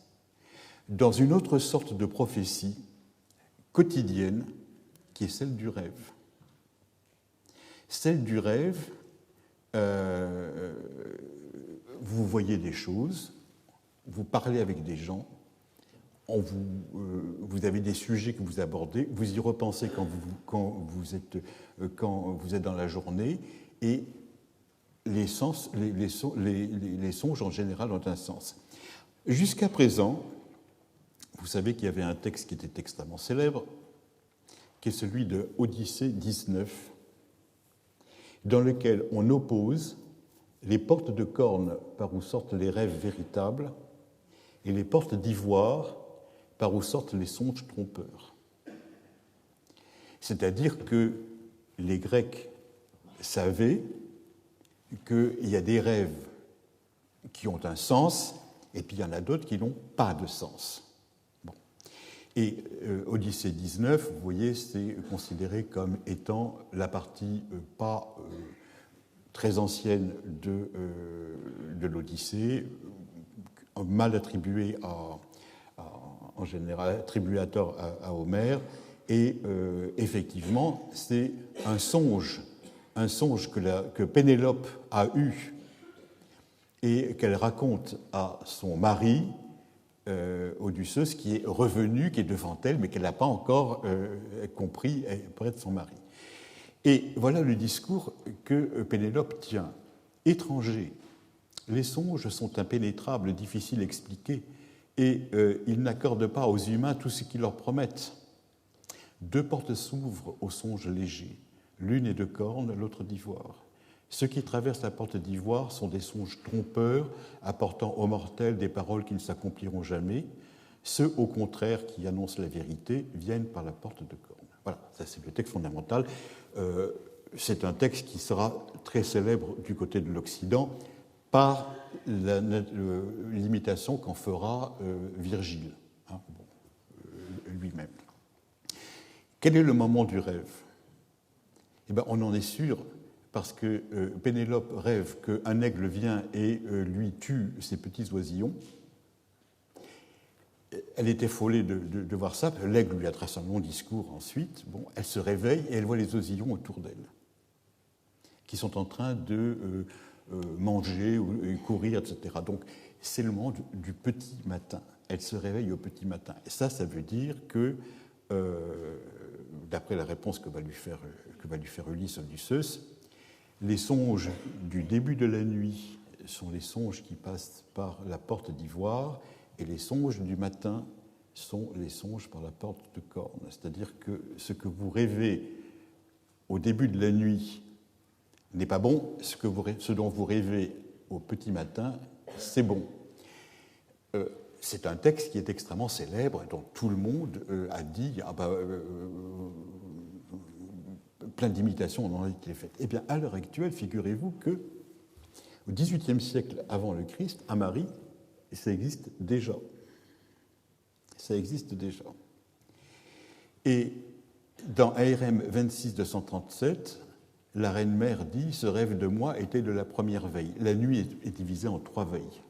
dans une autre sorte de prophétie quotidienne qui est celle du rêve. Celle du rêve, vous voyez des choses, vous parlez avec des gens, vous avez des sujets que vous abordez, vous y repensez quand vous êtes dans la journée, et les songes en général ont un sens. Jusqu'à présent, vous savez qu'il y avait un texte qui était extrêmement célèbre, qui est celui de Odyssée 19, dans lequel on oppose les portes de corne par où sortent les rêves véritables et les portes d'ivoire par où sortent les songes trompeurs. C'est-à-dire que les Grecs savaient qu'il y a des rêves qui ont un sens, et puis il y en a d'autres qui n'ont pas de sens. Bon. Et Odyssée 19, vous voyez, c'est considéré comme étant la partie pas très ancienne de l'Odyssée, mal attribuée en général, attribuée à tort à Homère, et effectivement, c'est un songe que Pénélope a eu et qu'elle raconte à son mari, Odysseus, qui est revenu, qui est devant elle, mais qu'elle n'a pas encore compris auprès de son mari. Et voilà le discours que Pénélope tient. Étranger, les songes sont impénétrables, difficiles à expliquer, et ils n'accordent pas aux humains tout ce qu'ils leur promettent. Deux portes s'ouvrent aux songes légers. L'une est de corne, l'autre d'ivoire. Ceux qui traversent la porte d'ivoire sont des songes trompeurs, apportant aux mortels des paroles qui ne s'accompliront jamais. Ceux, au contraire, qui annoncent la vérité, viennent par la porte de corne. Voilà, ça c'est le texte fondamental. C'est un texte qui sera très célèbre du côté de l'Occident par l'imitation qu'en fera Virgile, hein, lui-même. Quel est le moment du rêve ? Eh bien, on en est sûr parce que Pénélope rêve qu'un aigle vient et lui tue ses petits oisillons. Elle est affolée de voir ça. L'aigle lui adresse un long discours ensuite. Bon, elle se réveille et elle voit les oisillons autour d'elle, qui sont en train de manger ou courir, etc. Donc, c'est le moment du petit matin. Elle se réveille au petit matin. Et ça veut dire que d'après la réponse que va lui faire Ulysse Odysseus, les songes du début de la nuit sont les songes qui passent par la porte d'ivoire, et les songes du matin sont les songes par la porte de corne. C'est-à-dire que ce que vous rêvez au début de la nuit n'est pas bon, ce dont vous rêvez au petit matin, c'est bon. C'est un texte qui est extrêmement célèbre, dont tout le monde a dit plein d'imitations en ont été faites. Eh bien, à l'heure actuelle, figurez-vous que au XVIIIe siècle avant le Christ, à Marie, ça existe déjà. Ça existe déjà. Et dans ARM 26-237, la reine-mère dit « Ce rêve de moi était de la première veille ». La nuit est divisée en 3 veilles.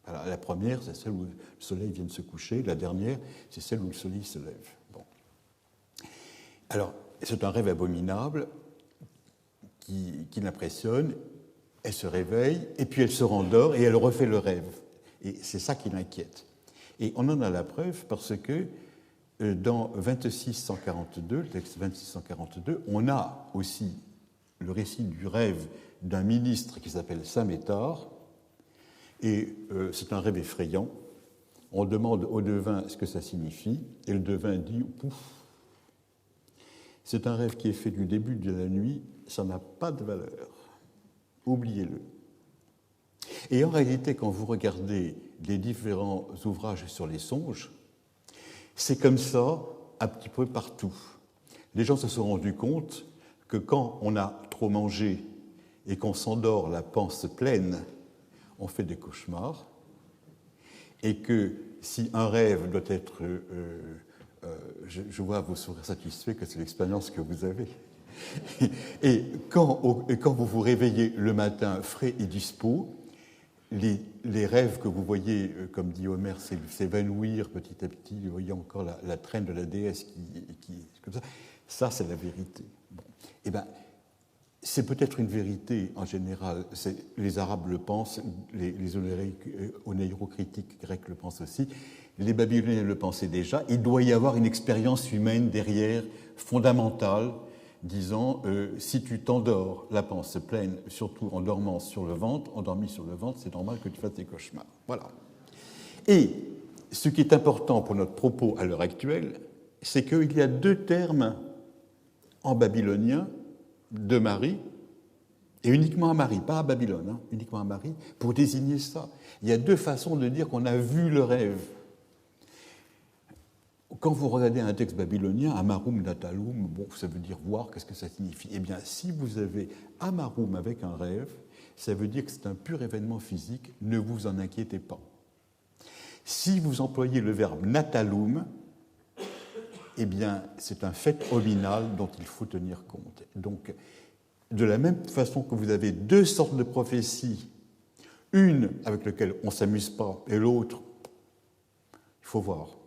Alors, la première, c'est celle où le soleil vient de se coucher. La dernière, c'est celle où le soleil se lève. Bon. Alors, c'est un rêve abominable qui l'impressionne. Elle se réveille, et puis elle se rendort, et elle refait le rêve. Et c'est ça qui l'inquiète. Et on en a la preuve parce que dans 2642, le texte 2642, on a aussi le récit du rêve d'un ministre qui s'appelle Samétar, et c'est un rêve effrayant. On demande au devin ce que ça signifie, et le devin dit « Pouf, c'est un rêve qui est fait du début de la nuit, ça n'a pas de valeur. Oubliez-le. » Et en réalité, quand vous regardez les différents ouvrages sur les songes, c'est comme ça un petit peu partout. Les gens se sont rendus compte que quand on a trop mangé et qu'on s'endort la panse pleine, on fait des cauchemars, et que si un rêve doit être... je vois vos sourires satisfaits que c'est l'expérience que vous avez. Et quand vous vous réveillez le matin frais et dispo, les rêves que vous voyez, comme dit Homère, s'évanouir petit à petit, vous voyez encore la traîne de la déesse qui comme ça c'est la vérité. Bon. Eh bien, c'est peut-être une vérité en général, les Arabes le pensent, les oneirocritiques grecs le pensent aussi, les Babyloniens le pensaient déjà, il doit y avoir une expérience humaine derrière, fondamentale, disant si tu t'endors la panse pleine, surtout en dormant sur le ventre, endormi sur le ventre, c'est normal que tu fasses des cauchemars. Voilà. Et ce qui est important pour notre propos à l'heure actuelle, c'est qu'il y a 2 termes en babylonien de Marie, et uniquement à Marie, pas à Babylone, hein, uniquement à Marie, pour désigner ça. Il y a 2 façons de dire qu'on a vu le rêve. Quand vous regardez un texte babylonien, Amarum Natalum, bon, ça veut dire voir, qu'est-ce que ça signifie? Eh bien, si vous avez Amarum avec un rêve, ça veut dire que c'est un pur événement physique, ne vous en inquiétez pas. Si vous employez le verbe Natalum, eh bien, c'est un fait ominal dont il faut tenir compte. Donc, de la même façon que vous avez 2 sortes de prophéties, une avec laquelle on ne s'amuse pas, et l'autre, il faut voir.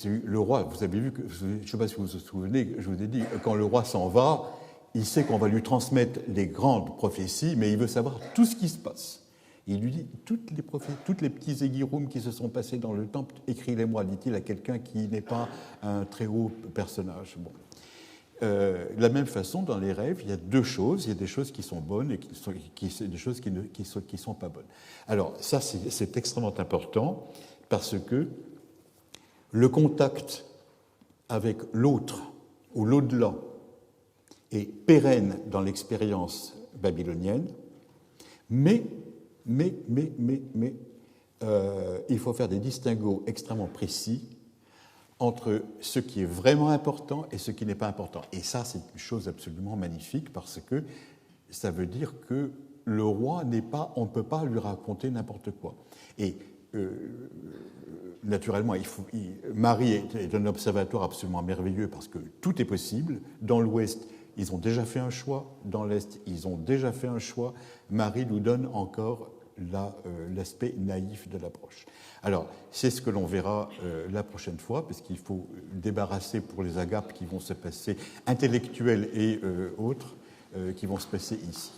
Le roi, vous avez vu, je ne sais pas si vous vous souvenez, je vous ai dit, quand le roi s'en va, il sait qu'on va lui transmettre les grandes prophéties, mais il veut savoir tout ce qui se passe. Il lui dit, toutes les petits éguiroums qui se sont passés dans le temple, écris-les-moi, dit-il à quelqu'un qui n'est pas un très haut personnage. Bon. De la même façon, dans les rêves, il y a 2 choses. Il y a des choses qui sont bonnes et des choses qui ne sont pas bonnes. Alors, ça, c'est extrêmement important parce que le contact avec l'autre ou l'au-delà est pérenne dans l'expérience babylonienne, mais il faut faire des distinguos extrêmement précis entre ce qui est vraiment important et ce qui n'est pas important. Et ça, c'est une chose absolument magnifique parce que ça veut dire que le roi on ne peut pas lui raconter n'importe quoi. Et naturellement, Marie est un observatoire absolument merveilleux parce que tout est possible. Dans l'Ouest, ils ont déjà fait un choix. Dans l'Est, ils ont déjà fait un choix. Marie nous donne encore l'aspect naïf de l'approche. Alors, c'est ce que l'on verra la prochaine fois, parce qu'il faut débarrasser pour les agapes qui vont se passer, intellectuelles et autres, qui vont se passer ici.